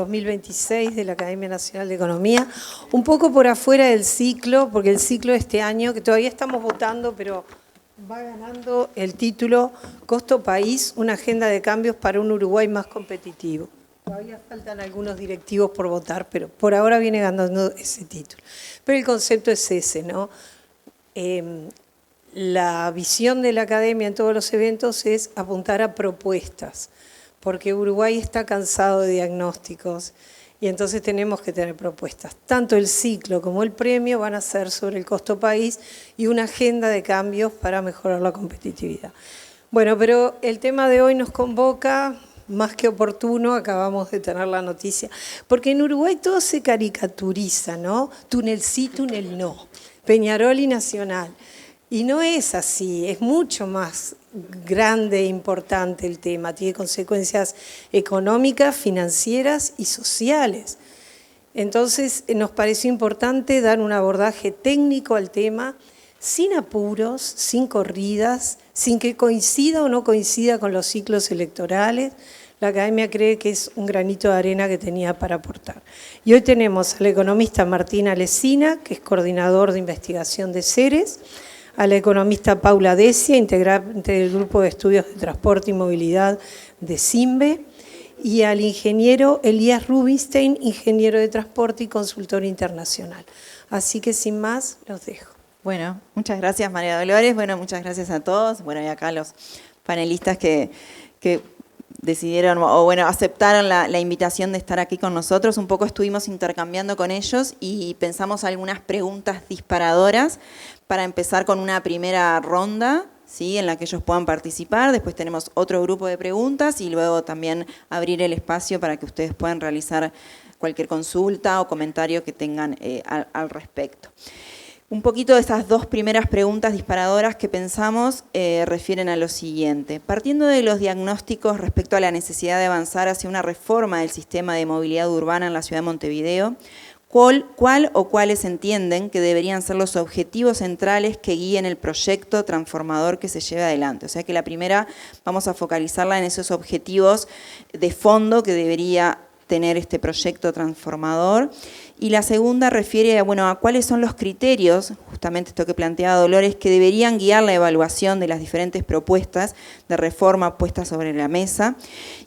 2026 de la Academia Nacional de Economía, un poco por afuera del ciclo, porque el ciclo de este año, que todavía estamos votando, pero va ganando el título Costo País, una agenda de cambios para un Uruguay más competitivo. Todavía faltan algunos directivos por votar, pero por ahora viene ganando ese título. Pero el concepto es ese, ¿no? La visión de la Academia en todos los eventos es apuntar a propuestas, porque Uruguay está cansado de diagnósticos y entonces tenemos que tener propuestas. Tanto el ciclo como el premio van a ser sobre el costo país y una agenda de cambios para mejorar la competitividad. Bueno, pero el tema de hoy nos convoca más que oportuno, acabamos de tener la noticia, porque en Uruguay todo se caricaturiza, ¿no? Túnel sí, túnel no, Peñarol y Nacional. Y no es así, es mucho más grande e importante el tema, tiene consecuencias económicas, financieras y sociales. Entonces nos pareció importante dar un abordaje técnico al tema, sin apuros, sin corridas, sin que coincida o no coincida con los ciclos electorales. La Academia cree que es un granito de arena que tenía para aportar. Y hoy tenemos al economista Martín Alesina, que es coordinador de investigación de CERES, a la economista Paula Decia, integrante del Grupo de Estudios de Transporte y Movilidad de CIMBE, y al ingeniero Elías Rubinstein, ingeniero de transporte y consultor internacional. Así que sin más, los dejo. Bueno, muchas gracias María Dolores, bueno, muchas gracias a todos, bueno, y acá los panelistas que decidieron, o bueno, aceptaron la invitación de estar aquí con nosotros. Un poco estuvimos intercambiando con ellos y pensamos algunas preguntas disparadoras para empezar con una primera ronda, ¿sí?, en la que ellos puedan participar. Después tenemos otro grupo de preguntas y luego también abrir el espacio para que ustedes puedan realizar cualquier consulta o comentario que tengan al respecto. Un poquito de estas dos primeras preguntas disparadoras que pensamos refieren a lo siguiente. Partiendo de los diagnósticos respecto a la necesidad de avanzar hacia una reforma del sistema de movilidad urbana en la ciudad de Montevideo, ¿cuál o cuáles entienden que deberían ser los objetivos centrales que guíen el proyecto transformador que se lleve adelante? O sea que la primera vamos a focalizarla en esos objetivos de fondo que debería tener este proyecto transformador. Y la segunda refiere a cuáles son los criterios, justamente esto que planteaba Dolores, que deberían guiar la evaluación de las diferentes propuestas de reforma puestas sobre la mesa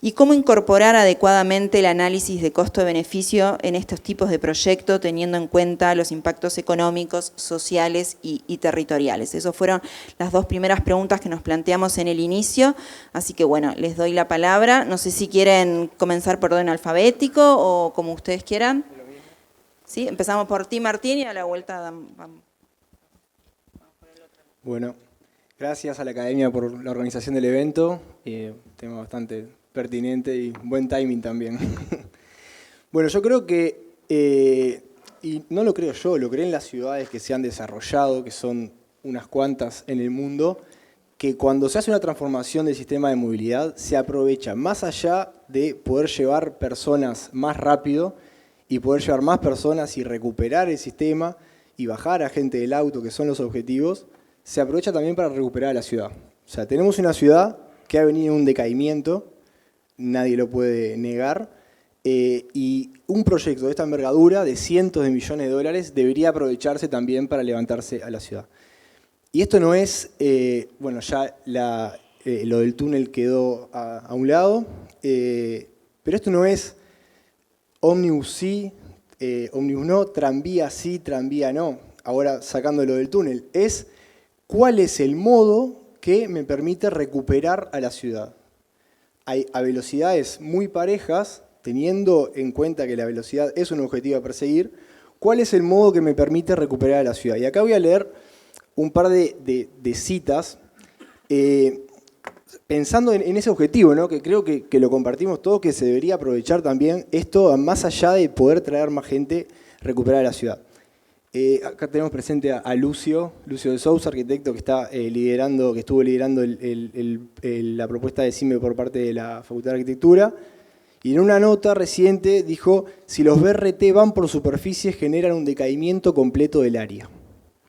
y cómo incorporar adecuadamente el análisis de costo-beneficio en estos tipos de proyectos, teniendo en cuenta los impactos económicos, sociales y territoriales. Esas fueron las dos primeras preguntas que nos planteamos en el inicio, así que bueno, les doy la palabra. No sé si quieren comenzar por orden alfabético o como ustedes quieran. ¿Sí? Empezamos por ti, Martín, y a la vuelta vamos. Bueno, gracias a la Academia por la organización del evento. Tema bastante pertinente y buen timing también. Bueno, yo creo que, y no lo creo yo, lo creen las ciudades que se han desarrollado, que son unas cuantas en el mundo, que cuando se hace una transformación del sistema de movilidad se aprovecha más allá de poder llevar personas más rápido y poder llevar más personas y recuperar el sistema y bajar a gente del auto, que son los objetivos, se aprovecha también para recuperar a la ciudad. O sea, tenemos una ciudad que ha venido en un decaimiento, nadie lo puede negar, y un proyecto de esta envergadura, de cientos de millones de dólares, debería aprovecharse también para levantarse a la ciudad. Y esto no es, bueno, ya lo del túnel quedó a un lado, pero esto no es ómnibus sí, ómnibus no, tranvía sí, tranvía no. Ahora sacándolo del túnel, es cuál es el modo que me permite recuperar a la ciudad. A velocidades muy parejas, teniendo en cuenta que la velocidad es un objetivo a perseguir, ¿cuál es el modo que me permite recuperar a la ciudad? Y acá voy a leer un par de citas, pensando en ese objetivo, ¿no? Que creo que lo compartimos todos, que se debería aprovechar también esto más allá de poder traer más gente, recuperar la ciudad. Acá tenemos presente a Lucio de Sousa, arquitecto que estuvo liderando la propuesta de CIMBE por parte de la Facultad de Arquitectura, y en una nota reciente dijo: si los BRT van por superficie generan un decaimiento completo del área.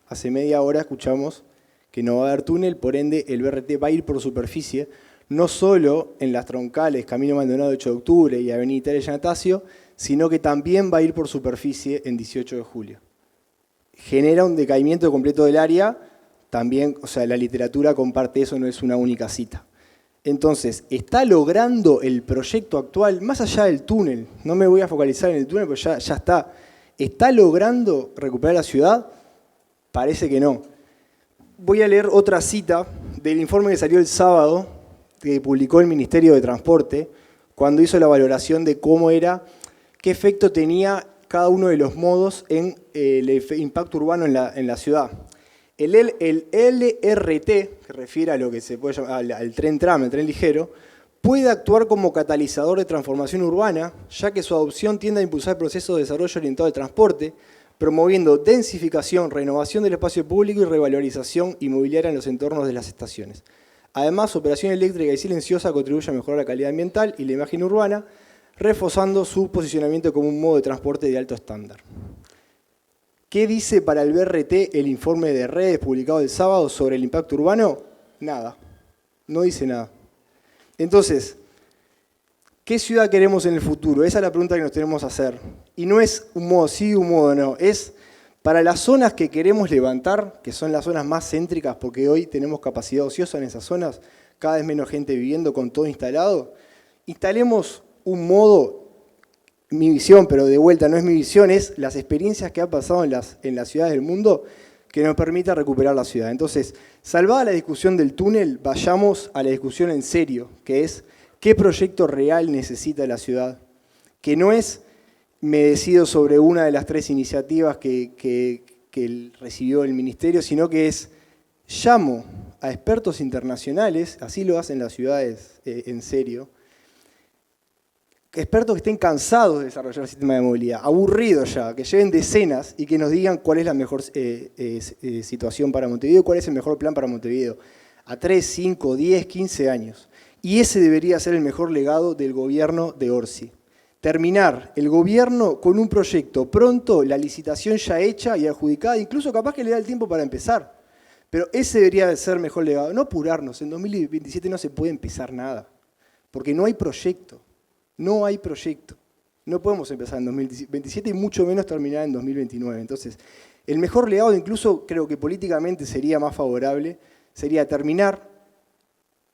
Hace media hora escuchamos que no va a haber túnel, por ende el BRT va a ir por superficie, no solo en las troncales Camino Maldonado 8 de Octubre y Avenida Italia Yanatacio, sino que también va a ir por superficie en 18 de julio. Genera un decaimiento completo del área, también, o sea, la literatura comparte eso, no es una única cita. Entonces, ¿está logrando el proyecto actual, más allá del túnel? No me voy a focalizar en el túnel, porque ya está. ¿Está logrando recuperar la ciudad? Parece que no. Voy a leer otra cita del informe que salió el sábado, que publicó el Ministerio de Transporte, cuando hizo la valoración de cómo era, qué efecto tenía cada uno de los modos en el impacto urbano en la ciudad. El LRT, que refiere a lo que se puede llamar al tren-tram, el tren ligero, puede actuar como catalizador de transformación urbana, ya que su adopción tiende a impulsar procesos de desarrollo orientado al transporte, promoviendo densificación, renovación del espacio público y revalorización inmobiliaria en los entornos de las estaciones. Además, su operación eléctrica y silenciosa contribuye a mejorar la calidad ambiental y la imagen urbana, reforzando su posicionamiento como un modo de transporte de alto estándar. ¿Qué dice para el BRT el informe de redes publicado el sábado sobre el impacto urbano? Nada, no dice nada. Entonces, ¿qué ciudad queremos en el futuro? Esa es la pregunta que nos tenemos que hacer. Y no es un modo sí, un modo no. Es para las zonas que queremos levantar, que son las zonas más céntricas, porque hoy tenemos capacidad ociosa en esas zonas, cada vez menos gente viviendo con todo instalado, instalemos un modo. Mi visión, pero de vuelta no es mi visión, es las experiencias que han pasado en las ciudades del mundo que nos permita recuperar la ciudad. Entonces, salvada la discusión del túnel, vayamos a la discusión en serio, que es qué proyecto real necesita la ciudad, que no es me decido sobre una de las 3 iniciativas que recibió el ministerio, sino que es llamo a expertos internacionales, así lo hacen las ciudades en serio, expertos que estén cansados de desarrollar el sistema de movilidad, aburridos ya, que lleven decenas y que nos digan cuál es la mejor situación para Montevideo, cuál es el mejor plan para Montevideo, a 3, 5, 10, 15 años. Y ese debería ser el mejor legado del gobierno de Orsi. Terminar el gobierno con un proyecto pronto, la licitación ya hecha y adjudicada, incluso capaz que le da el tiempo para empezar. Pero ese debería de ser el mejor legado. No apurarnos, en 2027 no se puede empezar nada, porque no hay proyecto. No hay proyecto. No podemos empezar en 2027 y mucho menos terminar en 2029. Entonces, el mejor legado, incluso creo que políticamente sería más favorable, sería terminar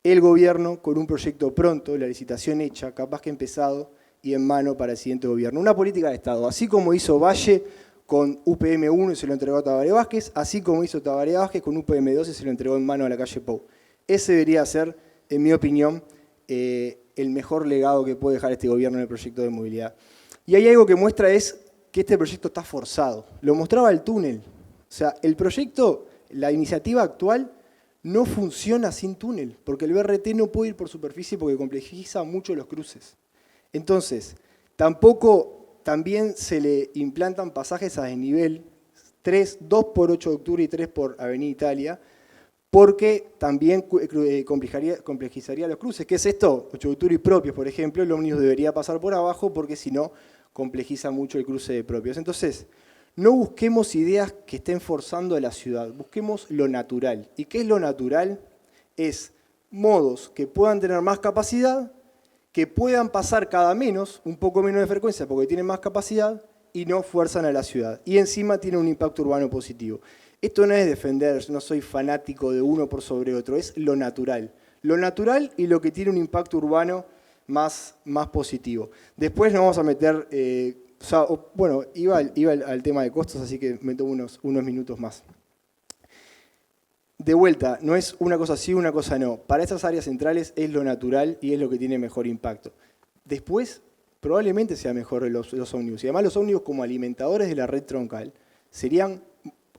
el gobierno con un proyecto pronto, la licitación hecha, capaz que empezado y en mano para el siguiente gobierno. Una política de Estado, así como hizo Valle con UPM1 y se lo entregó a Tabaré Vázquez, así como hizo Tabaré Vázquez con UPM2 y se lo entregó en mano a la calle Pou. Ese debería ser, en mi opinión, el mejor legado que puede dejar este gobierno en el proyecto de movilidad. Y hay algo que muestra es que este proyecto está forzado. Lo mostraba el túnel. O sea, el proyecto, la iniciativa actual, no funciona sin túnel, porque el BRT no puede ir por superficie porque complejiza mucho los cruces. Entonces, también se le implantan pasajes a desnivel 2 por 8 de octubre y 3 por Avenida Italia, porque también complejizaría los cruces. ¿Qué es esto? 8 de octubre y propios, por ejemplo, el ómnibus debería pasar por abajo porque si no, complejiza mucho el cruce de propios. Entonces, no busquemos ideas que estén forzando a la ciudad, busquemos lo natural. ¿Y qué es lo natural? Es modos que puedan tener más capacidad, que puedan pasar cada menos, un poco menos de frecuencia porque tienen más capacidad y no fuerzan a la ciudad. Y encima tiene un impacto urbano positivo. Esto no es defender, no soy fanático de uno por sobre otro, es lo natural. Lo natural y lo que tiene un impacto urbano más positivo. Después nos vamos a meter, iba al tema de costos, así que me tomo unos minutos más. De vuelta, no es una cosa sí, una cosa no. Para estas áreas centrales es lo natural y es lo que tiene mejor impacto. Después, probablemente sea mejor los ómnibus. Y además los ómnibus como alimentadores de la red troncal serían...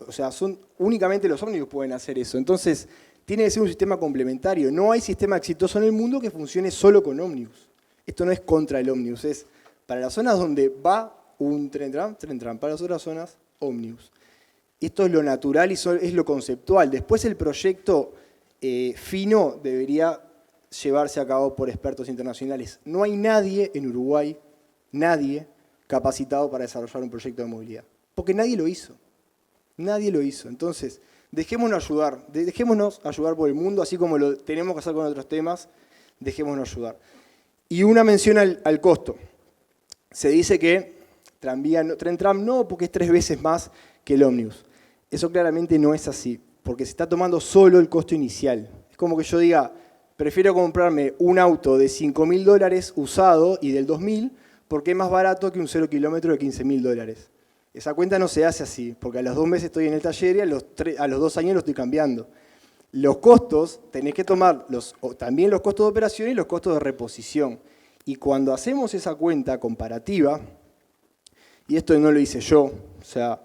O sea, únicamente los ómnibus pueden hacer eso. Entonces, tiene que ser un sistema complementario. No hay sistema exitoso en el mundo que funcione solo con ómnibus. Esto no es contra el ómnibus, es para las zonas donde va un tren-tram, para las otras zonas, ómnibus. Esto es lo natural y es lo conceptual. Después el proyecto fino debería llevarse a cabo por expertos internacionales. No hay nadie en Uruguay, nadie capacitado para desarrollar un proyecto de movilidad. Porque nadie lo hizo. Nadie lo hizo. Entonces, dejémonos ayudar por el mundo, así como lo tenemos que hacer con otros temas, dejémonos ayudar. Y una mención al costo. se dice que tren tram no, porque es 3 veces más que el ómnibus. Eso claramente no es así, porque se está tomando solo el costo inicial. Es como que yo diga, prefiero comprarme un auto de $5.000 usado y del 2000 porque es más barato que un 0 kilómetro de $15.000. Esa cuenta no se hace así, porque a los 2 meses estoy en el taller y a los 2 años lo estoy cambiando. Los costos, tenés que tomar también los costos de operación y los costos de reposición. Y cuando hacemos esa cuenta comparativa, y esto no lo hice yo, o sea,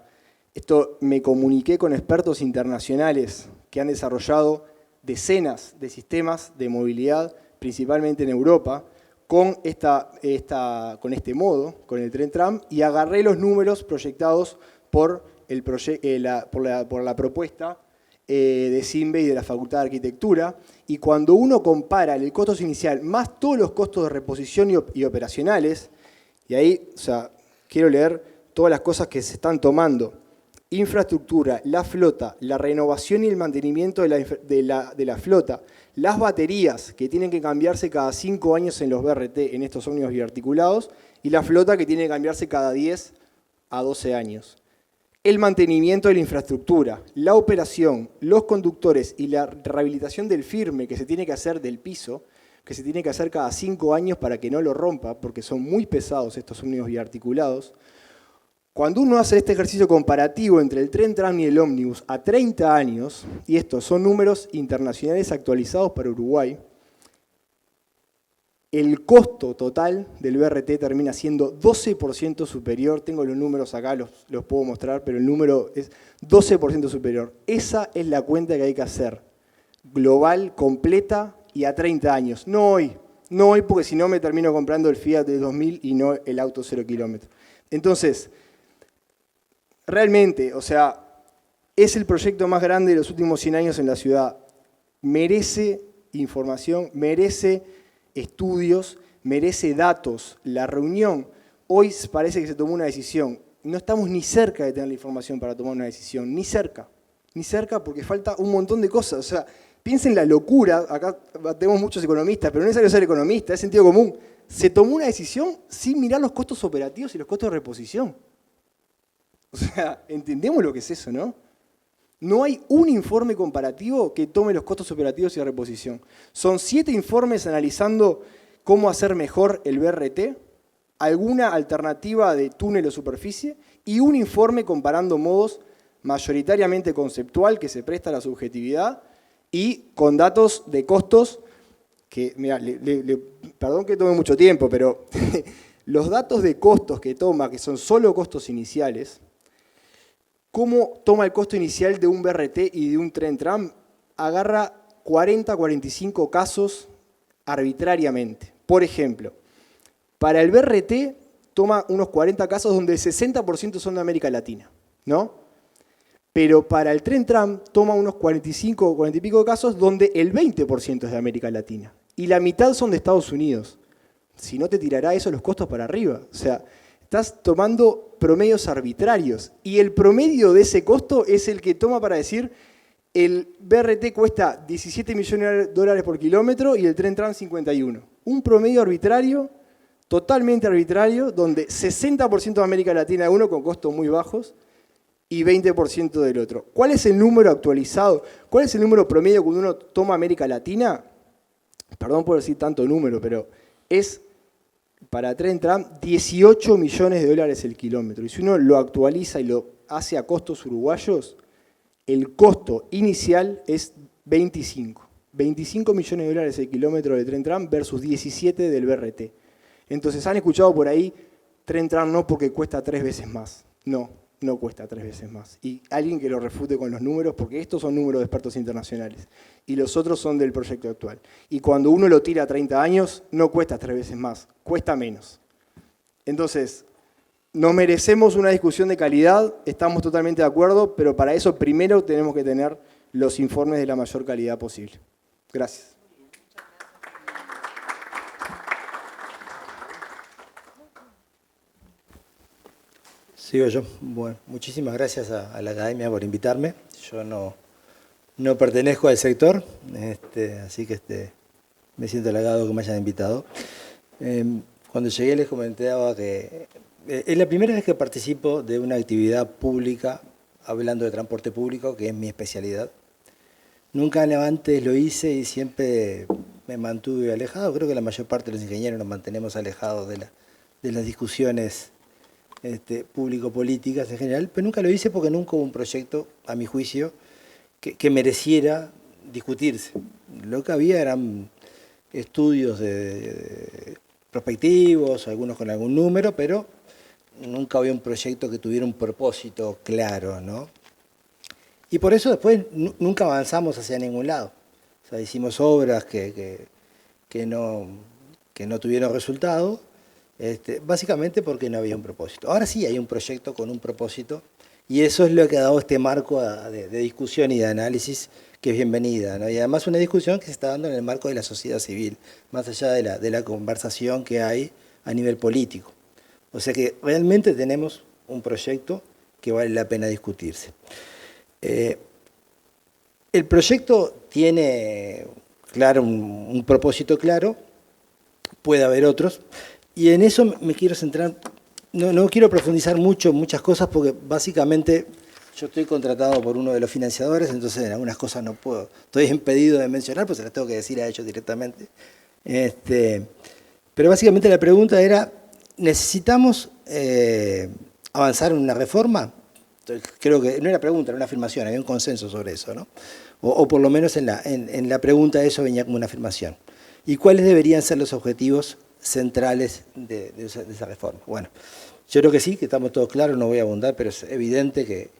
esto me comuniqué con expertos internacionales que han desarrollado decenas de sistemas de movilidad, principalmente en Europa, con este modo, con el tren tram, y agarré los números proyectados por la propuesta de CIMBE y de la Facultad de Arquitectura, y cuando uno compara el costo inicial más todos los costos de reposición y operacionales, y ahí, o sea, quiero leer todas las cosas que se están tomando: infraestructura, la flota, la renovación y el mantenimiento de la flota, las baterías que tienen que cambiarse cada 5 años en los BRT, en estos ómnibus biarticulados, y la flota que tiene que cambiarse cada 10 a 12 años. El mantenimiento de la infraestructura, la operación, los conductores y la rehabilitación del firme que se tiene que hacer del piso, que se tiene que hacer cada 5 años para que no lo rompa, porque son muy pesados estos ómnibus biarticulados. Cuando uno hace este ejercicio comparativo entre el tren tram y el ómnibus a 30 años, y estos son números internacionales actualizados para Uruguay, el costo total del BRT termina siendo 12% superior. Tengo los números acá, los puedo mostrar, pero el número es 12% superior. Esa es la cuenta que hay que hacer, global, completa y a 30 años. No hoy, porque si no me termino comprando el Fiat de 2000 y no el auto 0 kilómetros. Entonces, realmente, o sea, es el proyecto más grande de los últimos 100 años en la ciudad. Merece información, merece estudios, merece datos. La reunión, hoy parece que se tomó una decisión. No estamos ni cerca de tener la información para tomar una decisión, ni cerca porque falta un montón de cosas. O sea, piensen la locura, acá tenemos muchos economistas, pero no es necesario ser economista, es sentido común. Se tomó una decisión sin mirar los costos operativos y los costos de reposición. O sea, entendemos lo que es eso, ¿no? No hay un informe comparativo que tome los costos operativos y de reposición. Son 7 informes analizando cómo hacer mejor el BRT, alguna alternativa de túnel o superficie, y un informe comparando modos mayoritariamente conceptual que se presta a la subjetividad y con datos de costos que, mira, perdón que tome mucho tiempo, pero los datos de costos que toma, que son solo costos iniciales, ¿cómo toma el costo inicial de un BRT y de un tren tram? Agarra 40-45 casos arbitrariamente. Por ejemplo, para el BRT toma unos 40 casos donde el 60% son de América Latina, ¿no? Pero para el tren tram toma unos 45 o 40 y pico casos donde el 20% es de América Latina y la mitad son de Estados Unidos. Si no, te tirará eso los costos para arriba. O sea, estás tomando promedios arbitrarios y el promedio de ese costo es el que toma para decir el BRT cuesta $17 millones por kilómetro y el tren tram 51. Un promedio arbitrario, totalmente arbitrario, donde 60% de América Latina de uno con costos muy bajos y 20% del otro. ¿Cuál es el número actualizado? ¿Cuál es el número promedio cuando uno toma América Latina? Perdón por decir tanto número, pero es para tren tram $18 millones el kilómetro. Y si uno lo actualiza y lo hace a costos uruguayos, el costo inicial es 25 millones el kilómetro de tren tram versus 17 del BRT. Entonces, han escuchado por ahí, tren tram no porque cuesta 3 veces más. No cuesta 3 veces más. Y alguien que lo refute con los números, porque estos son números de expertos internacionales y los otros son del proyecto actual. Y cuando uno lo tira a 30 años, no cuesta 3 veces más, cuesta menos. Entonces, nos merecemos una discusión de calidad, estamos totalmente de acuerdo, pero para eso primero tenemos que tener los informes de la mayor calidad posible. Gracias. Sigo yo. Bueno, muchísimas gracias a la Academia por invitarme. Yo no pertenezco al sector, así que me siento halagado que me hayan invitado. cuando llegué les comentaba que es la primera vez que participo de una actividad pública hablando de transporte público, que es mi especialidad. Nunca antes lo hice y siempre me mantuve alejado. Creo que la mayor parte de los ingenieros nos mantenemos alejados de las discusiones público-políticas en general, pero nunca lo hice porque nunca hubo un proyecto, a mi juicio, que mereciera discutirse. Lo que había eran estudios prospectivos, algunos con algún número, pero nunca había un proyecto que tuviera un propósito claro, ¿no? Y por eso después nunca avanzamos hacia ningún lado. O sea, hicimos obras que no tuvieron resultado, básicamente porque no había un propósito. Ahora sí hay un proyecto con un propósito, y eso es lo que ha dado este marco de discusión y de análisis, que es bienvenida, ¿no? Y además una discusión que se está dando en el marco de la sociedad civil, más allá de la conversación que hay a nivel político. O sea que realmente tenemos un proyecto que vale la pena discutirse. El proyecto tiene claro un propósito claro, puede haber otros, y en eso me quiero centrar. No quiero profundizar mucho en muchas cosas porque básicamente yo estoy contratado por uno de los financiadores, entonces en algunas cosas no puedo, estoy impedido de mencionar, pues se las tengo que decir a ellos directamente. Pero básicamente la pregunta era, ¿necesitamos avanzar en una reforma? Entonces, creo que no era pregunta, era una afirmación, había un consenso sobre eso, ¿no? O por lo menos en la pregunta eso venía como una afirmación. ¿Y cuáles deberían ser los objetivos centrales de esa reforma? Bueno, yo creo que sí, que estamos todos claros, no voy a abundar, pero es evidente que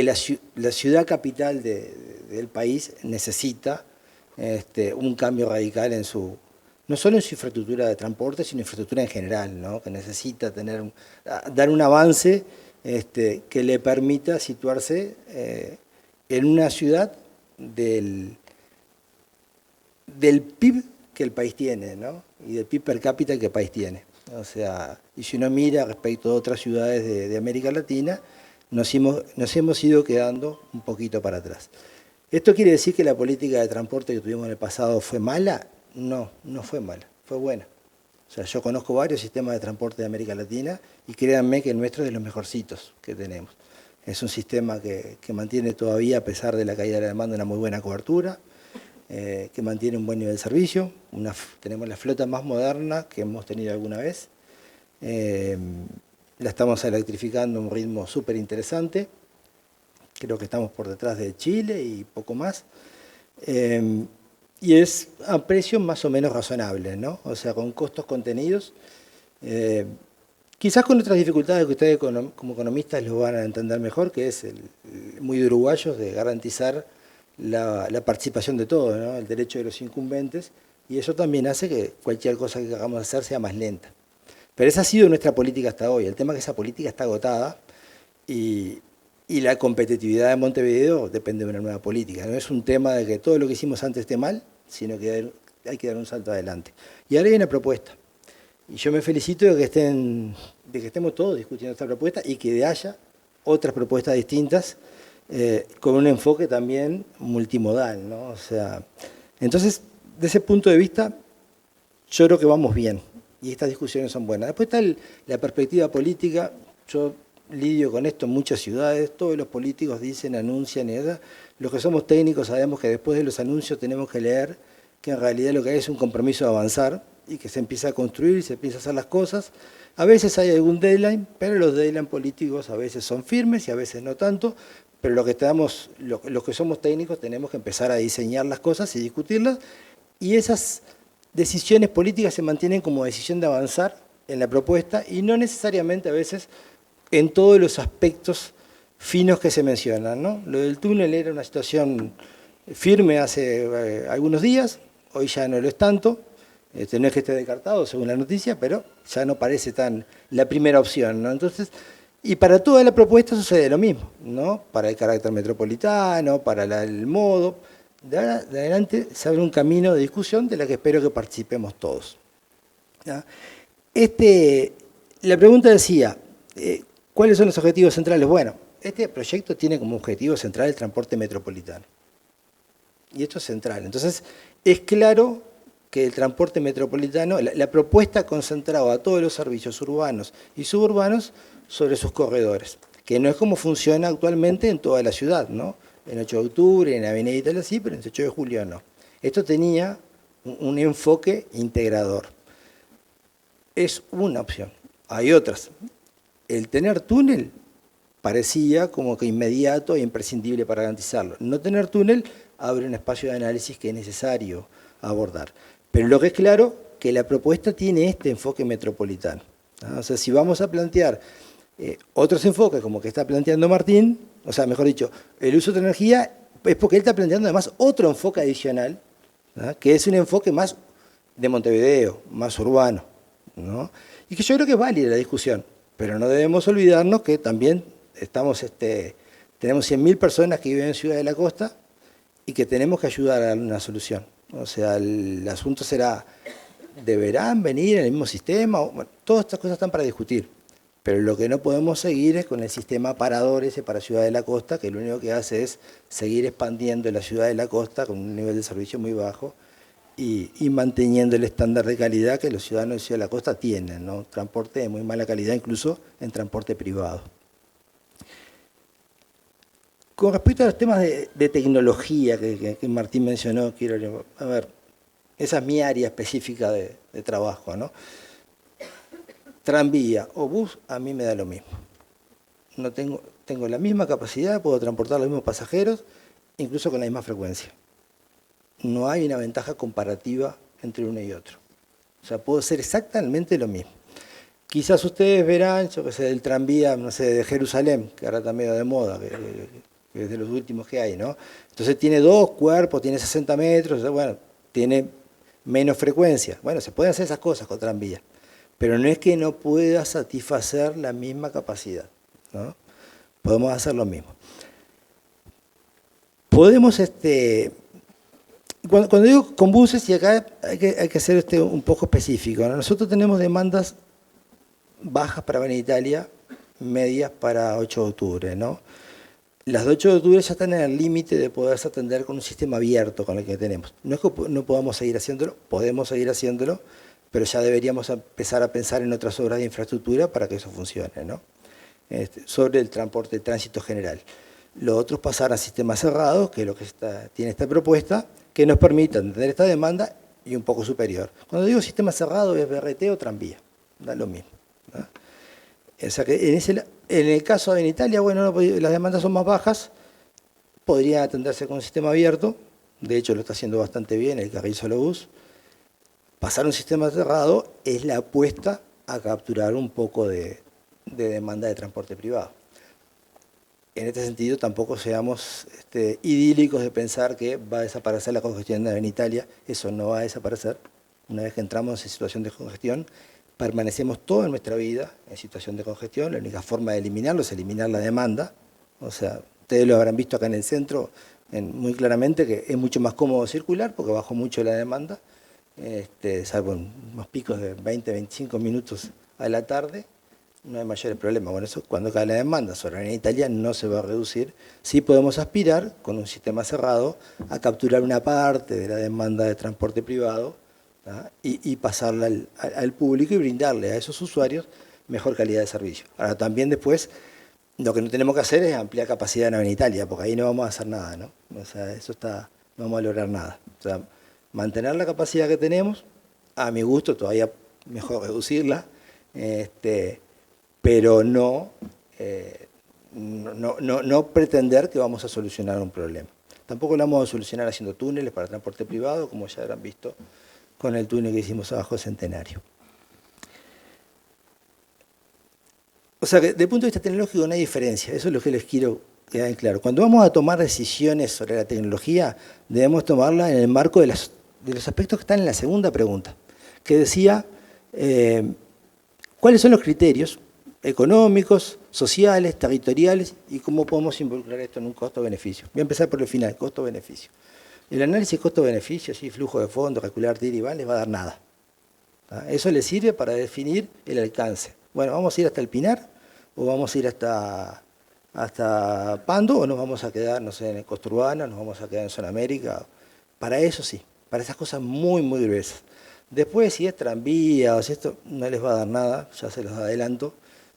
la ciudad capital del país necesita un cambio radical no solo en su infraestructura de transporte, sino infraestructura en general, ¿no? Que necesita dar un avance que le permita situarse en una ciudad del PIB que el país tiene, ¿no? Y del PIB per cápita que el país tiene. O sea, y si uno mira respecto a otras ciudades de América Latina, nos hemos ido quedando un poquito para atrás. ¿Esto quiere decir que la política de transporte que tuvimos en el pasado fue mala? No, no fue mala, fue buena. O sea, yo conozco varios sistemas de transporte de América Latina y créanme que el nuestro es de los mejorcitos que tenemos. Es un sistema que mantiene todavía, a pesar de la caída de la demanda, una muy buena cobertura, que mantiene un buen nivel de servicio. Tenemos la flota más moderna que hemos tenido alguna vez. La estamos electrificando a un ritmo súper interesante. Creo que estamos por detrás de Chile y poco más. Y es a precios más o menos razonables, ¿no? O sea, con costos contenidos. Quizás con otras dificultades que ustedes como economistas lo van a entender mejor, que es muy de uruguayos de garantizar la participación de todos, ¿no? El derecho de los incumbentes, y eso también hace que cualquier cosa que hagamos hacer sea más lenta. Pero esa ha sido nuestra política hasta hoy. El tema es que esa política está agotada y la competitividad de Montevideo depende de una nueva política. No es un tema de que todo lo que hicimos antes esté mal, sino que hay que dar un salto adelante. Y ahora hay una propuesta. Y yo me felicito de que estemos todos discutiendo esta propuesta y que haya otras propuestas distintas con un enfoque también multimodal, ¿no? O sea, entonces, desde ese punto de vista, yo creo que vamos bien y estas discusiones son buenas. Después está la perspectiva política. Yo lidio con esto en muchas ciudades, todos los políticos dicen, anuncian y eso. Los que somos técnicos sabemos que después de los anuncios tenemos que leer que en realidad lo que hay es un compromiso de avanzar y que se empieza a construir y se empieza a hacer las cosas. A veces hay algún deadline, pero los deadline políticos a veces son firmes y a veces no tanto, pero los que somos técnicos tenemos que empezar a diseñar las cosas y discutirlas, y esas decisiones políticas se mantienen como decisión de avanzar en la propuesta y no necesariamente a veces en todos los aspectos finos que se mencionan, ¿no? Lo del túnel era una situación firme hace algunos días, hoy ya no lo es tanto, no es que esté descartado según la noticia, pero ya no parece tan la primera opción, ¿no? Entonces, y para toda la propuesta sucede lo mismo, ¿no? Para el carácter metropolitano, para el modo. De adelante se abre un camino de discusión de la que espero que participemos todos. ¿Ya? La pregunta decía, ¿cuáles son los objetivos centrales? Bueno, este proyecto tiene como objetivo central el transporte metropolitano. Y esto es central. Entonces, es claro que el transporte metropolitano, la propuesta concentraba a todos los servicios urbanos y suburbanos sobre sus corredores, que no es como funciona actualmente en toda la ciudad, ¿no? En 8 de octubre, en Avenida Italia sí, pero en 8 de julio no. Esto tenía un enfoque integrador. Es una opción. Hay otras. El tener túnel parecía como que inmediato e imprescindible para garantizarlo. No tener túnel abre un espacio de análisis que es necesario abordar. Pero lo que es claro, que la propuesta tiene este enfoque metropolitano. ¿Ah? O sea, si vamos a plantear otros enfoques, como que está planteando Martín, o sea, mejor dicho, el uso de energía, es porque él está planteando además otro enfoque adicional, ¿ah? Que es un enfoque más de Montevideo, más urbano, ¿no? Y que yo creo que es válida la discusión, pero no debemos olvidarnos que también tenemos 100.000 personas que viven en Ciudad de la Costa y que tenemos que ayudar a una solución. O sea, el asunto será, ¿deberán venir en el mismo sistema? Bueno, todas estas cosas están para discutir, pero lo que no podemos seguir es con el sistema parador ese para Ciudad de la Costa, que lo único que hace es seguir expandiendo la Ciudad de la Costa con un nivel de servicio muy bajo y manteniendo el estándar de calidad que los ciudadanos de Ciudad de la Costa tienen, ¿no? Transporte de muy mala calidad, incluso en transporte privado. Con respecto a los temas de tecnología que Martín mencionó, quiero, a ver, esa es mi área específica de trabajo, ¿no? Tranvía o bus, a mí me da lo mismo. No tengo la misma capacidad, puedo transportar los mismos pasajeros, incluso con la misma frecuencia. No hay una ventaja comparativa entre uno y otro. O sea, puedo hacer exactamente lo mismo. Quizás ustedes verán, yo que sé, el tranvía, no sé, de Jerusalén, que ahora está medio de moda, que es de los últimos que hay, ¿no? Entonces tiene 2 cuerpos, tiene 60 metros, bueno, tiene menos frecuencia. Bueno, se pueden hacer esas cosas con tranvía, pero no es que no pueda satisfacer la misma capacidad, ¿no? Podemos hacer lo mismo. Podemos, cuando digo con buses, y acá hay que ser un poco específico, ¿no? Nosotros tenemos demandas bajas para Avenida Italia, medias para 8 de octubre, ¿no? Las de 8 de octubre ya están en el límite de poderse atender con un sistema abierto con el que tenemos. No es que no podamos seguir haciéndolo, podemos seguir haciéndolo, pero ya deberíamos empezar a pensar en otras obras de infraestructura para que eso funcione, ¿no? Sobre el transporte, el tránsito general. Lo otro es pasar a sistemas cerrados, que es lo que tiene esta propuesta, que nos permitan tener esta demanda y un poco superior. Cuando digo sistema cerrado es BRT o tranvía, da lo mismo, ¿no? O sea que en el caso de Italia, bueno, las demandas son más bajas, podrían atenderse con un sistema abierto, de hecho lo está haciendo bastante bien el carril solo bus. Pasar a un sistema cerrado es la apuesta a capturar un poco de demanda de transporte privado. En este sentido, tampoco seamos idílicos de pensar que va a desaparecer la congestión en Italia. Eso no va a desaparecer. Una vez que entramos en situación de congestión, permanecemos toda nuestra vida en situación de congestión. La única forma de eliminarlo es eliminar la demanda. O sea, ustedes lo habrán visto acá en el centro muy claramente que es mucho más cómodo circular porque bajó mucho la demanda, salvo en unos picos de 20, 25 minutos a la tarde. No hay mayores problemas. Bueno, eso cuando cae la demanda sobre Avenida Italia no se va a reducir. Sí podemos aspirar, con un sistema cerrado, a capturar una parte de la demanda de transporte privado, ¿tá? y pasarla al público y brindarle a esos usuarios mejor calidad de servicio. Ahora, también después, lo que no tenemos que hacer es ampliar capacidad en Avenida Italia, porque ahí no vamos a hacer nada, ¿no? O sea, no vamos a lograr nada. O sea, mantener la capacidad que tenemos, a mi gusto, todavía mejor reducirla, pero no pretender que vamos a solucionar un problema. Tampoco lo vamos a solucionar haciendo túneles para transporte privado, como ya habrán visto con el túnel que hicimos abajo Centenario. O sea, que desde el punto de vista tecnológico no hay diferencia, eso es lo que les quiero quedar en claro. Cuando vamos a tomar decisiones sobre la tecnología, debemos tomarla en el marco de los aspectos que están en la segunda pregunta, que decía, ¿cuáles son los criterios económicos, sociales, territoriales y cómo podemos involucrar esto en un costo-beneficio? Voy a empezar por el final, costo-beneficio. El análisis costo-beneficio, así, flujo de fondos, calcular TIR y VAN, les va a dar nada. Eso les sirve para definir el alcance. Bueno, ¿vamos a ir hasta el Pinar? ¿O vamos a ir hasta Pando? ¿O nos vamos a quedar, no sé, en el Costa Urbana? ¿Nos vamos a quedar en Zona América? Para eso sí, para esas cosas muy, muy gruesas. Después, si es tranvía o si esto, no les va a dar nada, ya se los adelanto.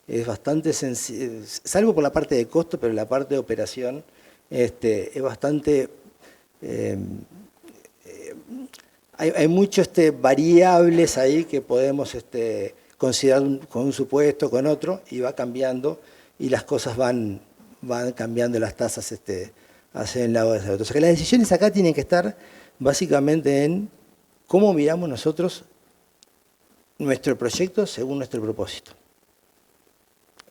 Es bastante sencillo, salvo por la parte de costo, pero la parte de operación es bastante... hay muchos variables ahí que podemos considerar con un supuesto, con otro, y va cambiando, y las cosas van cambiando las tasas hacia el lado de otro. O sea que las decisiones acá tienen que estar básicamente en cómo miramos nosotros nuestro proyecto según nuestro propósito.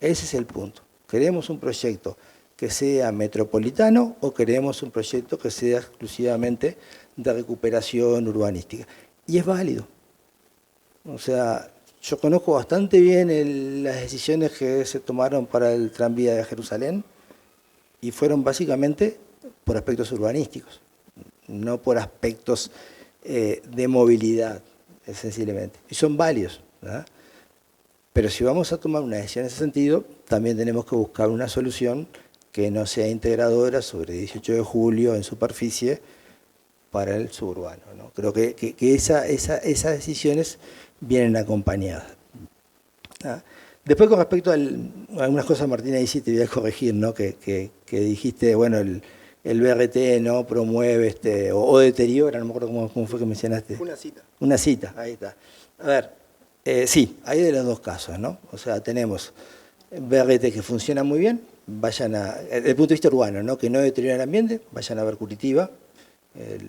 Ese es el punto. ¿Queremos un proyecto que sea metropolitano o queremos un proyecto que sea exclusivamente de recuperación urbanística? Y es válido. O sea, yo conozco bastante bien las decisiones que se tomaron para el tranvía de Jerusalén y fueron básicamente por aspectos urbanísticos, no por aspectos de movilidad, sencillamente. Y son válidos, ¿verdad? Pero si vamos a tomar una decisión en ese sentido, también tenemos que buscar una solución que no sea integradora sobre 18 de julio en superficie para el suburbano, ¿no? Creo que esas decisiones vienen acompañadas. ¿Ah? Después, con respecto a algunas cosas, Martina, ahí sí te voy a corregir, ¿no? Que dijiste, bueno, el BRT no promueve o deteriora, no me acuerdo cómo fue que mencionaste. Una cita. Una cita, ahí está. A ver. Sí, hay de los dos casos, ¿no? O sea, tenemos BRT que funciona muy bien, vayan desde el punto de vista urbano, ¿no? Que no deteriora el ambiente, vayan a ver Curitiba,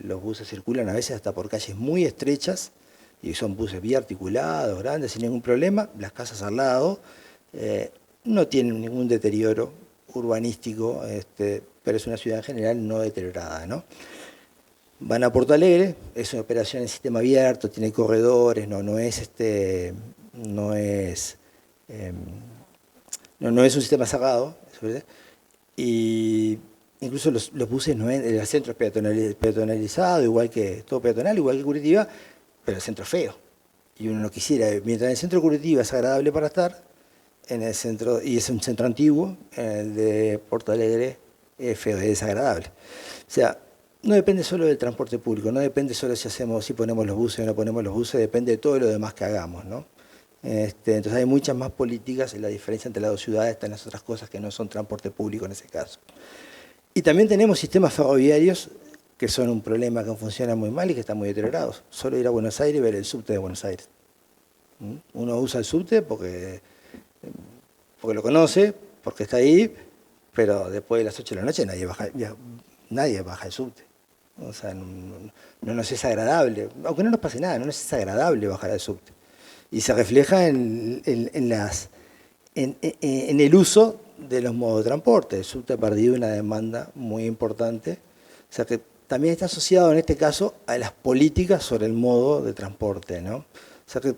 los buses circulan a veces hasta por calles muy estrechas, y son buses bien articulados, grandes, sin ningún problema, las casas al lado, no tienen ningún deterioro urbanístico, pero es una ciudad en general no deteriorada, ¿no? Van a Porto Alegre, es una operación en sistema abierto, tiene corredores, no es un sistema cerrado, y incluso los buses el centro es peatonalizado, igual que todo peatonal, igual que Curitiba, pero el centro es feo. Y uno no quisiera, mientras en el centro de Curitiba es agradable para estar, en el centro, y es un centro antiguo, en el de Porto Alegre es feo, es desagradable. O sea, no depende solo del transporte público, no depende solo si ponemos los buses o no ponemos los buses, depende de todo lo demás que hagamos, ¿no? Entonces hay muchas más políticas, y la diferencia entre las dos ciudades está en las otras cosas que no son transporte público en ese caso. Y también tenemos sistemas ferroviarios que son un problema, que funcionan muy mal y que están muy deteriorados. Solo ir a Buenos Aires y ver el subte de Buenos Aires. Uno usa el subte porque lo conoce, porque está ahí, pero después de las 8 de la noche nadie baja el subte. O sea, no nos es agradable, aunque no nos pase nada, no nos es agradable bajar al subte. Y se refleja en el uso de los modos de transporte. El subte ha perdido una demanda muy importante, o sea que también está asociado en este caso a las políticas sobre el modo de transporte, ¿no? O sea que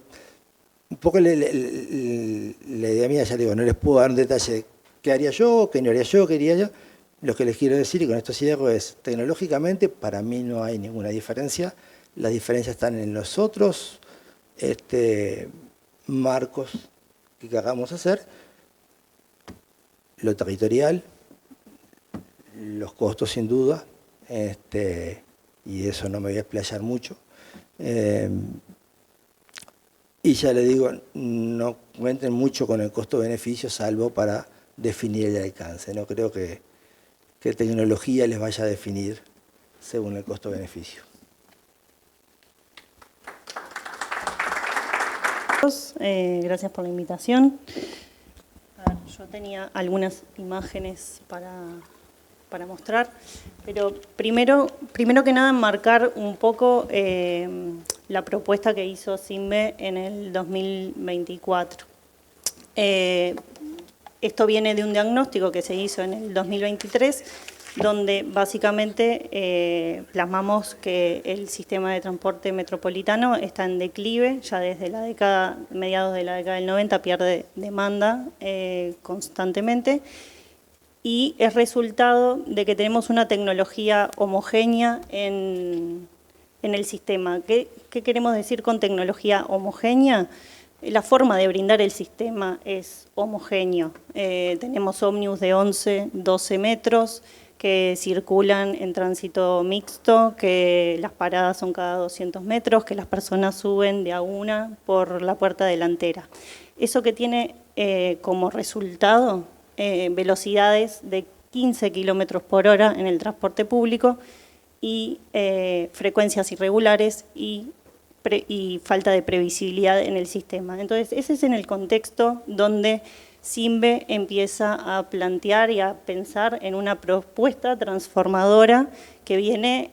un poco la idea mía, ya digo, no les puedo dar un detalle de qué haría yo, qué no haría yo, qué haría yo. Lo que les quiero decir, y con esto cierro, es tecnológicamente para mí no hay ninguna diferencia. Las diferencias están en los otros marcos que queramos hacer, lo territorial, los costos sin duda, y eso no me voy a explayar mucho. Y ya les digo, no cuenten mucho con el costo-beneficio, salvo para definir el alcance. No creo que tecnología les vaya a definir según el costo-beneficio. Gracias por la invitación. A ver, yo tenía algunas imágenes para mostrar, pero primero que nada enmarcar un poco la propuesta que hizo CIMBE en el 2024. Esto viene de un diagnóstico que se hizo en el 2023, donde básicamente plasmamos que el sistema de transporte metropolitano está en declive, ya desde mediados de la década del 90 pierde demanda constantemente, y es resultado de que tenemos una tecnología homogénea en el sistema. ¿Qué queremos decir con tecnología homogénea? La forma de brindar el sistema es homogéneo. Tenemos ómnibus de 11, 12 metros, que circulan en tránsito mixto, que las paradas son cada 200 metros, que las personas suben de a una por la puerta delantera. Eso que tiene como resultado velocidades de 15 kilómetros por hora en el transporte público y frecuencias irregulares y falta de previsibilidad en el sistema. Entonces, ese es en el contexto donde SINVE empieza a plantear y a pensar en una propuesta transformadora que viene,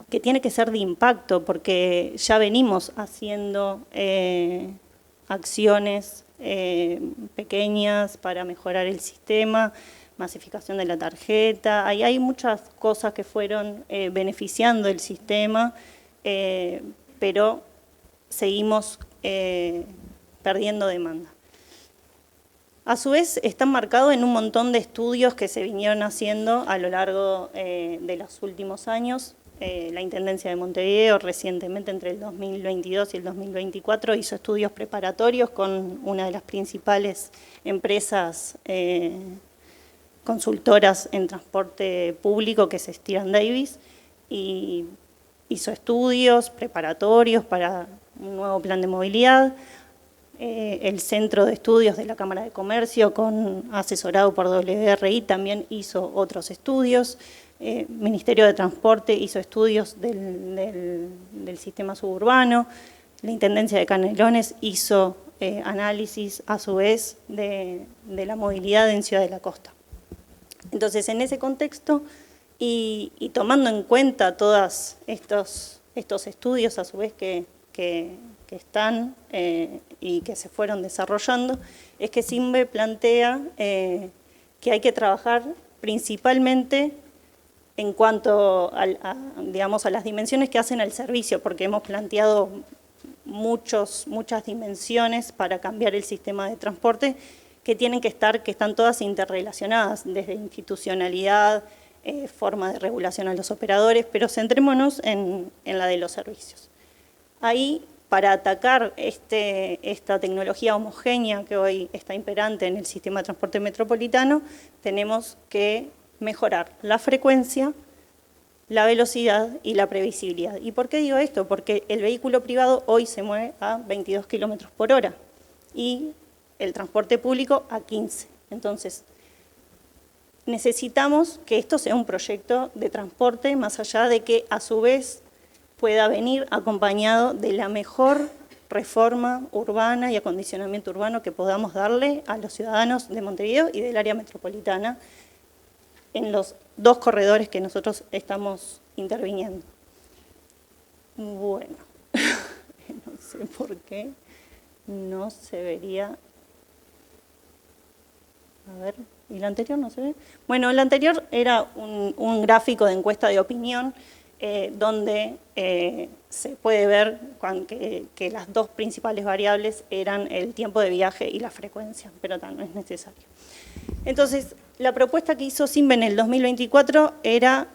que tiene que ser de impacto, porque ya venimos haciendo acciones pequeñas para mejorar el sistema, masificación de la tarjeta, hay muchas cosas que fueron beneficiando el sistema, pero seguimos perdiendo demanda. A su vez, está marcado en un montón de estudios que se vinieron haciendo a lo largo de los últimos años. La Intendencia de Montevideo recientemente, entre el 2022 y el 2024, hizo estudios preparatorios con una de las principales empresas consultoras en transporte público, que es Styran Davis, y hizo estudios preparatorios para un nuevo plan de movilidad. El Centro de Estudios de la Cámara de Comercio, asesorado por WRI, también hizo otros estudios. Ministerio de Transporte hizo estudios del sistema suburbano. La Intendencia de Canelones hizo análisis, a su vez, de la movilidad en Ciudad de la Costa. Entonces, en ese contexto, y tomando en cuenta todos estos estudios, a su vez, que están y que se fueron desarrollando, es que SINVE plantea que hay que trabajar principalmente en cuanto digamos, a las dimensiones que hacen al servicio, porque hemos planteado muchas dimensiones para cambiar el sistema de transporte que están todas interrelacionadas, desde institucionalidad, forma de regulación a los operadores, pero centrémonos en la de los servicios. Ahí, para atacar esta tecnología homogénea que hoy está imperante en el sistema de transporte metropolitano, tenemos que mejorar la frecuencia, la velocidad y la previsibilidad. ¿Y por qué digo esto? Porque el vehículo privado hoy se mueve a 22 kilómetros por hora y el transporte público a 15. Entonces, necesitamos que esto sea un proyecto de transporte, más allá de que a su vez pueda venir acompañado de la mejor reforma urbana y acondicionamiento urbano que podamos darle a los ciudadanos de Montevideo y del área metropolitana en los dos corredores que nosotros estamos interviniendo. Bueno, no sé por qué no se vería. A ver, ¿y la anterior no se ve? Bueno, la anterior era un gráfico de encuesta de opinión donde se puede ver que las dos principales variables eran el tiempo de viaje y la frecuencia, pero no es necesario. Entonces, la propuesta que hizo SINVE en el 2024 era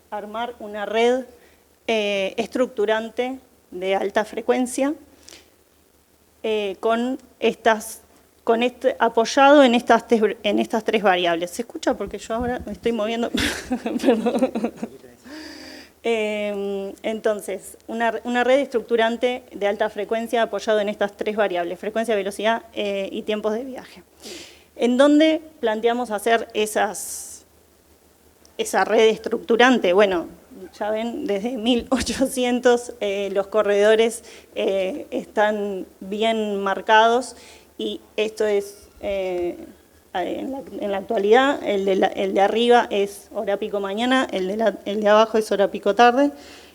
armar una red estructurante de alta frecuencia apoyado en estas tres variables. ¿Se escucha? Porque yo ahora me estoy moviendo. Perdón. Entonces, una red estructurante de alta frecuencia apoyado en estas tres variables: frecuencia, velocidad y tiempos de viaje. ¿En dónde planteamos hacer esa red estructurante? Bueno, ya ven, desde 1800 los corredores están bien marcados, y esto es, en la actualidad, el de arriba es hora pico mañana, el de abajo es hora pico tarde.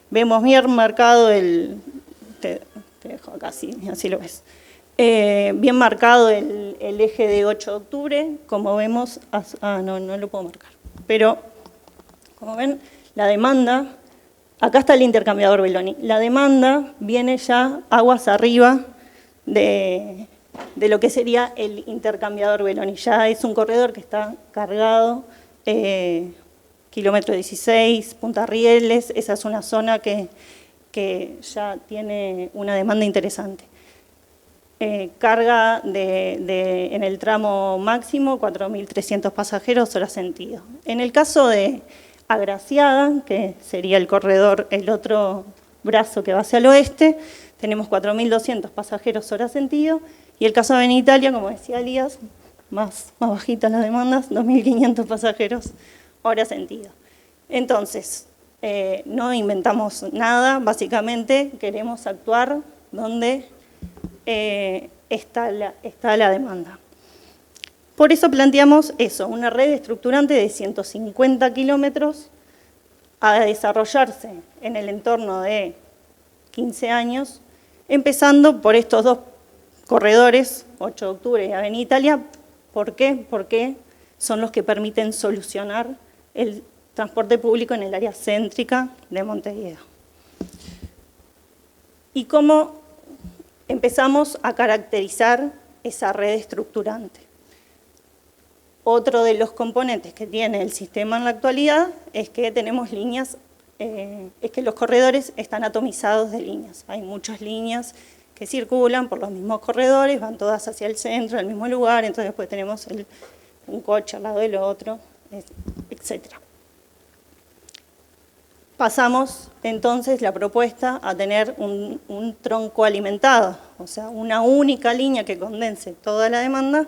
Vemos bien marcado te dejo acá, así lo ves. Bien marcado el eje de 8 de octubre, como vemos, no lo puedo marcar, pero como ven, la demanda, acá está el intercambiador Belloni, la demanda viene ya aguas arriba de lo que sería el intercambiador Belloni. Ya es un corredor que está cargado, kilómetro 16, Punta Rieles, esa es una zona que ya tiene una demanda interesante. carga en el tramo máximo, 4.300 pasajeros hora sentido. En el caso de Agraciada, que sería el corredor, el otro brazo que va hacia el oeste, tenemos 4.200 pasajeros hora sentido, y el caso de Benitalia, como decía Elías, más bajitas las demandas, 2.500 pasajeros hora sentido. Entonces, no inventamos nada, básicamente queremos actuar donde está la demanda. Por eso planteamos eso, una red estructurante de 150 kilómetros a desarrollarse en el entorno de 15 años, empezando por estos dos corredores, 8 de octubre y Avenida Italia. ¿Por qué? Porque son los que permiten solucionar el transporte público en el área céntrica de Montevideo. ¿Y cómo empezamos a caracterizar esa red estructurante? Otro de los componentes que tiene el sistema en la actualidad es que tenemos líneas, es que los corredores están atomizados de líneas. Hay muchas líneas que circulan por los mismos corredores, van todas hacia el centro, al mismo lugar, entonces después tenemos un coche al lado del otro, etc. Pasamos entonces la propuesta a tener un tronco alimentado, o sea, una única línea que condense toda la demanda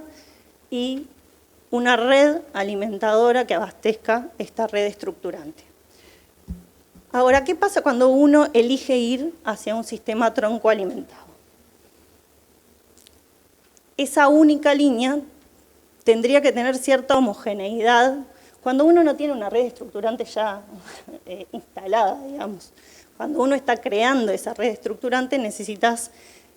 y una red alimentadora que abastezca esta red estructurante. Ahora, ¿qué pasa cuando uno elige ir hacia un sistema tronco alimentado? Esa única línea tendría que tener cierta homogeneidad. Cuando uno no tiene una red estructurante ya instalada, digamos, cuando uno está creando esa red estructurante, necesitas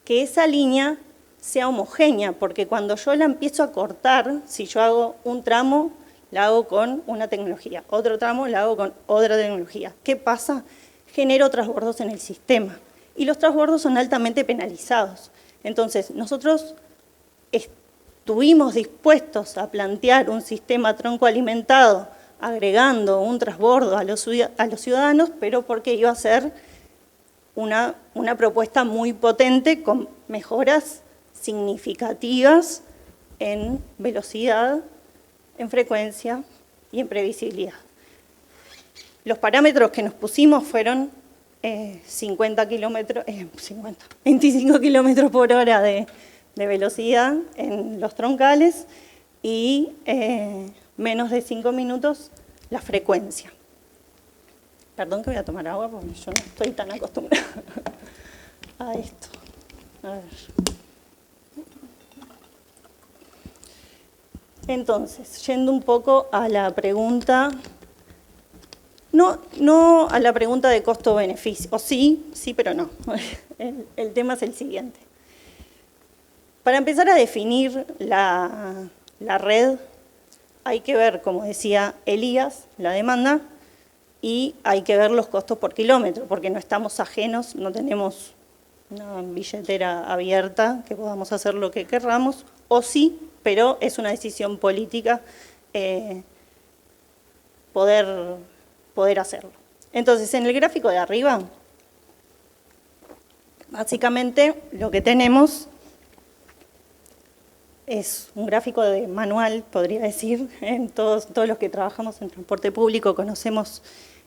que esa línea sea homogénea, porque cuando yo la empiezo a cortar, si yo hago un tramo, la hago con una tecnología, otro tramo la hago con otra tecnología. ¿Qué pasa? Genero transbordos en el sistema, y los transbordos son altamente penalizados. Entonces, nosotros estuvimos dispuestos a plantear un sistema tronco alimentado agregando un transbordo a los ciudadanos, pero porque iba a ser una propuesta muy potente con mejoras significativas en velocidad, en frecuencia y en previsibilidad. Los parámetros que nos pusimos fueron 25 kilómetros por hora de velocidad en los troncales y menos de 5 minutos la frecuencia. Perdón que voy a tomar agua porque yo no estoy tan acostumbrada a esto. A ver. Entonces, yendo un poco a la pregunta, no a la pregunta de costo-beneficio, o sí, pero no. El tema es el siguiente. Para empezar a definir la red, hay que ver, como decía Elías, la demanda, y hay que ver los costos por kilómetro, porque no estamos ajenos, no tenemos una billetera abierta que podamos hacer lo que querramos, o sí, pero es una decisión política poder hacerlo. Entonces, en el gráfico de arriba, básicamente lo que tenemos es un gráfico de manual, podría decir. Todos los que trabajamos en transporte público conocemos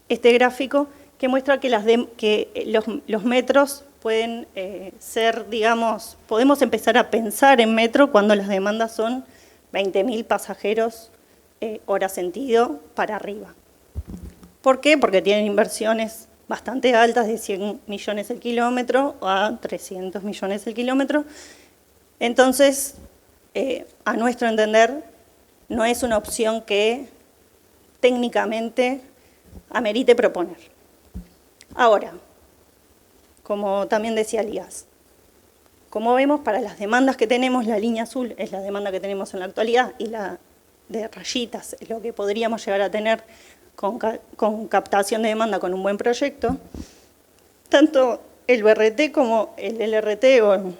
este gráfico, que muestra que los metros pueden ser, digamos, podemos empezar a pensar en metro cuando las demandas son 20.000 pasajeros hora sentido para arriba. ¿Por qué? Porque tienen inversiones bastante altas, de 100 millones el kilómetro a 300 millones el kilómetro. Entonces, a nuestro entender, no es una opción que técnicamente amerite proponer. Ahora, como también decía Elías, como vemos, para las demandas que tenemos, la línea azul es la demanda que tenemos en la actualidad y la de rayitas es lo que podríamos llegar a tener con captación de demanda con un buen proyecto. Tanto el BRT como el LRT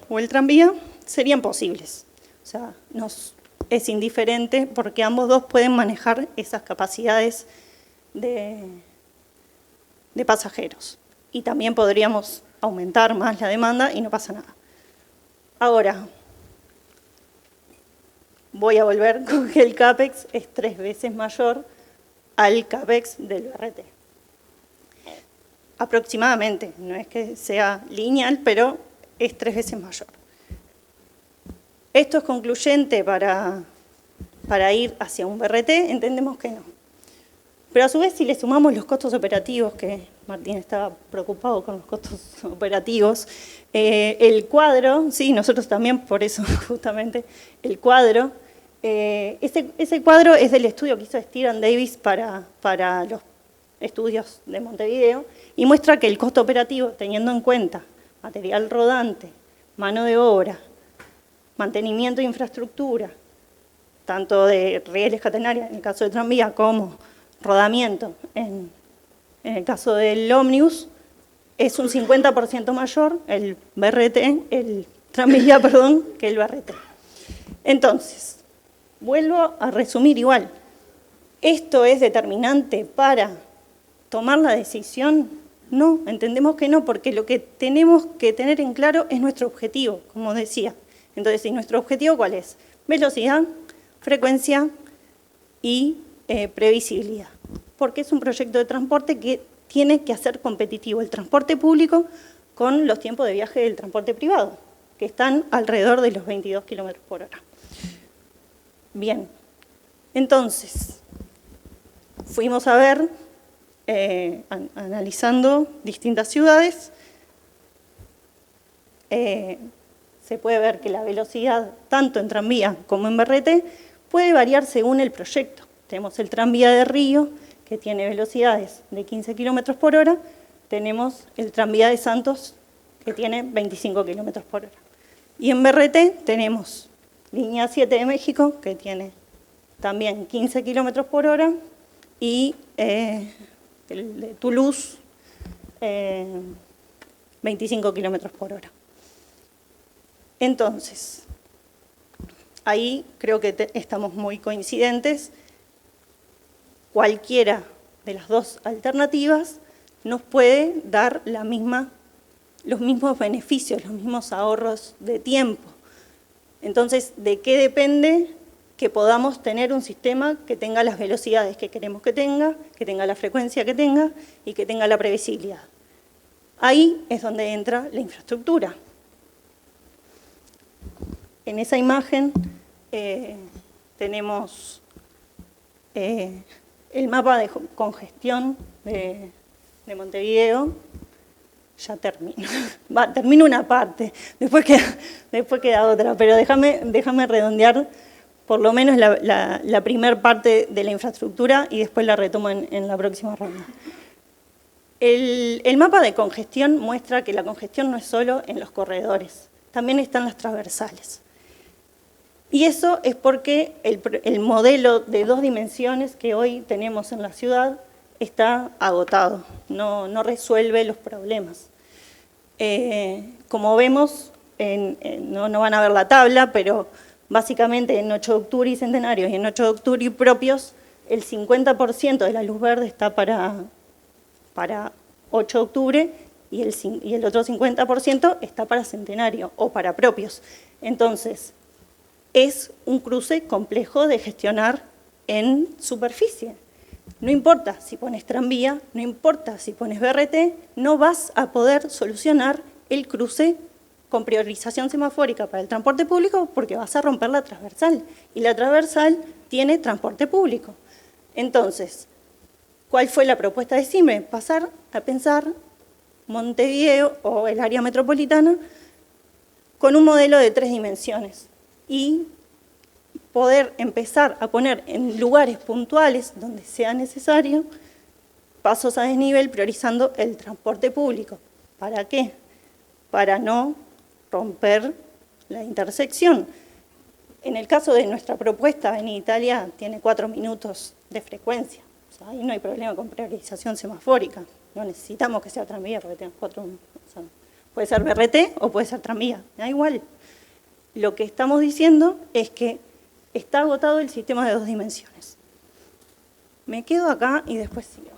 o el tranvía serían posibles. O sea, nos es indiferente porque ambos dos pueden manejar esas capacidades de pasajeros. Y también podríamos aumentar más la demanda y no pasa nada. Ahora, voy a volver con que el CAPEX es 3 veces mayor al CAPEX del BRT. Aproximadamente, no es que sea lineal, pero es 3 veces mayor. ¿Esto es concluyente para ir hacia un BRT? Entendemos que no. Pero a su vez, si le sumamos los costos operativos, que Martín estaba preocupado con los costos operativos, el cuadro, sí, nosotros también, por eso justamente, el cuadro, ese cuadro es del estudio que hizo Steer & Davis para los estudios de Montevideo, y muestra que el costo operativo, teniendo en cuenta material rodante, mano de obra, mantenimiento de infraestructura, tanto de rieles catenarias en el caso de tranvía como rodamiento en el caso del ómnibus, es un 50% mayor el tranvía, que el BRT. Entonces, vuelvo a resumir igual. ¿Esto es determinante para tomar la decisión? No, entendemos que no, porque lo que tenemos que tener en claro es nuestro objetivo, como decía. Entonces, ¿y nuestro objetivo cuál es? Velocidad, frecuencia y previsibilidad. Porque es un proyecto de transporte que tiene que hacer competitivo el transporte público con los tiempos de viaje del transporte privado, que están alrededor de los 22 kilómetros por hora. Bien, entonces, fuimos a ver, analizando distintas ciudades, se puede ver que la velocidad, tanto en tranvía como en BRT, puede variar según el proyecto. Tenemos el tranvía de Río, que tiene velocidades de 15 kilómetros por hora. Tenemos el tranvía de Santos, que tiene 25 kilómetros por hora. Y en BRT tenemos línea 7 de México, que tiene también 15 kilómetros por hora, y el de Toulouse, 25 kilómetros por hora. Entonces, ahí creo que estamos muy coincidentes. Cualquiera de las dos alternativas nos puede dar los mismos beneficios, los mismos ahorros de tiempo. Entonces, ¿de qué depende que podamos tener un sistema que tenga las velocidades que queremos que tenga la frecuencia que tenga y que tenga la previsibilidad? Ahí es donde entra la infraestructura. En esa imagen tenemos el mapa de congestión de Montevideo. Ya termino. Termino una parte, después queda otra, pero déjame redondear por lo menos la primera parte de la infraestructura y después la retomo en la próxima ronda. El mapa de congestión muestra que la congestión no es solo en los corredores, también están las transversales. Y eso es porque el modelo de 2 dimensiones que hoy tenemos en la ciudad está agotado, no resuelve los problemas. Como vemos, no van a ver la tabla, pero básicamente en 8 de octubre y centenarios y en 8 de octubre y propios, el 50% de la luz verde está para 8 de octubre y el otro 50% está para centenario o para propios. Entonces, es un cruce complejo de gestionar en superficie. No importa si pones tranvía, no importa si pones BRT, no vas a poder solucionar el cruce con priorización semafórica para el transporte público porque vas a romper la transversal. Y la transversal tiene transporte público. Entonces, ¿cuál fue la propuesta de CIME? Pasar a pensar Montevideo o el área metropolitana con un modelo de 3 dimensiones. Y poder empezar a poner en lugares puntuales donde sea necesario pasos a desnivel priorizando el transporte público. ¿Para qué? Para no romper la intersección. En el caso de nuestra propuesta, Avenida Italia tiene 4 minutos de frecuencia. O sea, ahí no hay problema con priorización semafórica. No necesitamos que sea tranvía porque tenga 4 minutos. O sea, puede ser BRT o puede ser tranvía, da igual. Lo que estamos diciendo es que está agotado el sistema de 2 dimensiones. Me quedo acá y después sigo.